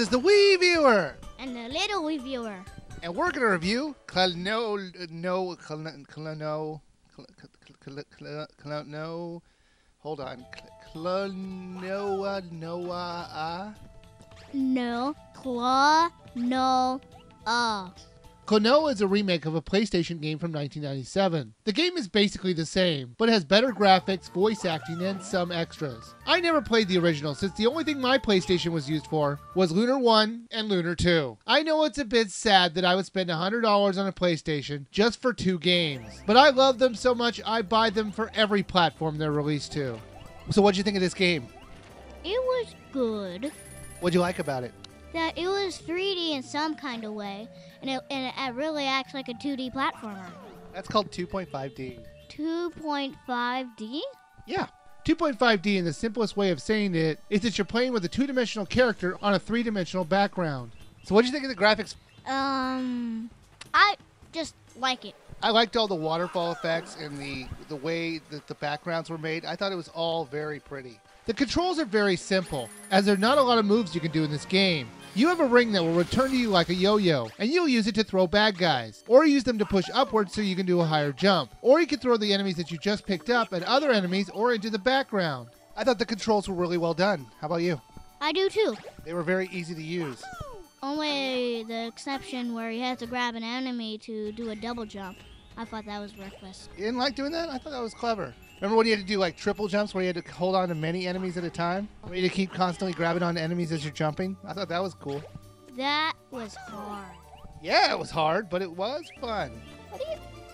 is the Wii Viewer. And the little reviewer. And we're going to review Klonoa Klonoa is a remake of a PlayStation game from 1997. The game is basically the same, but has better graphics, voice acting, and some extras. I never played the original since the only thing my PlayStation was used for was Lunar 1 and Lunar 2. I know it's a bit sad that I would spend $100 on a PlayStation just for 2 games, but I love them so much I buy them for every platform they're released to. So what'd you think of this game? It was good. What'd you like about it? That it was 3D in some kind of way, and it really acts like a 2D platformer. That's called 2.5D. 2.5D? Yeah. 2.5D, in the simplest way of saying it, is that you're playing with a 2-dimensional character on a 3-dimensional background. So what did you think of the graphics? I just like it. I liked all the waterfall effects and the way that the backgrounds were made. I thought it was all very pretty. The controls are very simple, as there are not a lot of moves you can do in this game. You have a ring that will return to you like a yo-yo, and you'll use it to throw bad guys, or use them to push upwards so you can do a higher jump, or you can throw the enemies that you just picked up at other enemies or into the background. I thought the controls were really well done. How about you? I do too. They were very easy to use. Only the exception where you have to grab an enemy to do a double jump. I thought that was worthless. You didn't like doing that? I thought that was clever. Remember when you had to do like triple jumps where you had to hold on to many enemies at a time? Where you had to keep constantly grabbing on enemies as you're jumping? I thought that was cool. That was hard. Yeah, it was hard, but it was fun.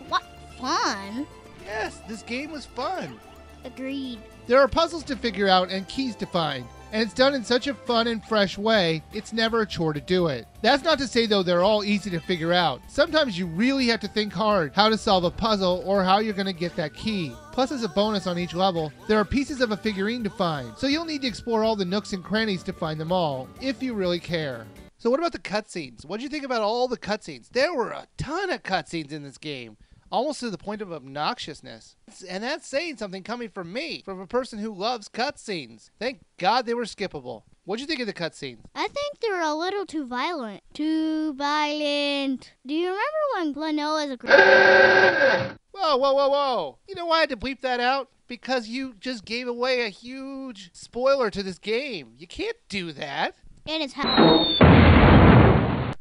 What? Fun? Yes, this game was fun. Agreed. There are puzzles to figure out and keys to find. And it's done in such a fun and fresh way, it's never a chore to do it. That's not to say, though, they're all easy to figure out. Sometimes you really have to think hard how to solve a puzzle or how you're going to get that key. Plus, as a bonus on each level, there are pieces of a figurine to find, so you'll need to explore all the nooks and crannies to find them all, if you really care. So what about the cutscenes? What did you think about all the cutscenes? There were a ton of cutscenes in this game. Almost to the point of obnoxiousness. And that's saying something coming from me, from a person who loves cutscenes. Thank God they were skippable. What'd you think of the cutscenes? I think they were a little too violent. Too violent. Do you remember when Klonoa is a... Whoa, whoa, whoa, whoa. You know why I had to bleep that out? Because you just gave away a huge spoiler to this game. You can't do that. And it's...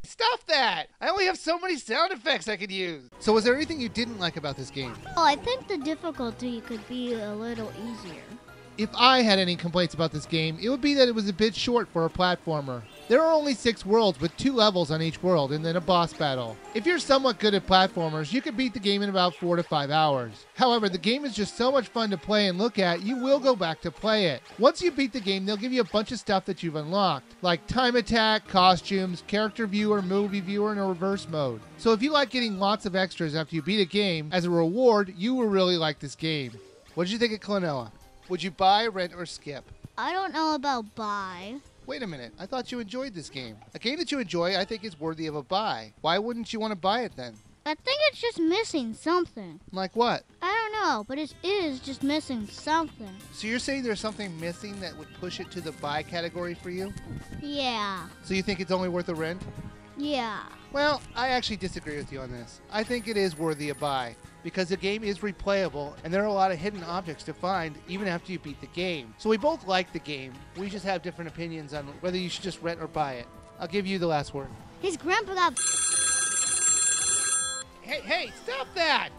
Stop that! I only have so many sound effects I could use. So was there anything you didn't like about this game? Oh, I think the difficulty could be a little easier. If I had any complaints about this game, it would be that it was a bit short for a platformer. There are only 6 worlds with 2 levels on each world and then a boss battle. If you're somewhat good at platformers, you can beat the game in about 4 to 5 hours. However, the game is just so much fun to play and look at, you will go back to play it. Once you beat the game, they'll give you a bunch of stuff that you've unlocked, like time attack, costumes, character viewer, movie viewer, and a reverse mode. So if you like getting lots of extras after you beat a game, as a reward, you will really like this game. What did you think of Klonoa? Would you buy, rent, or skip? I don't know about buy. Wait a minute, I thought you enjoyed this game. A game that you enjoy, I think, is worthy of a buy. Why wouldn't you want to buy it then? I think it's just missing something. Like what? I don't know, but it is just missing something. So you're saying there's something missing that would push it to the buy category for you? Yeah. So you think it's only worth a rent? Yeah. Well, I actually disagree with you on this. I think it is worthy a buy, because the game is replayable, and there are a lot of hidden objects to find even after you beat the game. So we both like the game. We just have different opinions on whether you should just rent or buy it. I'll give you the last word. His grandpa got... Hey, stop that!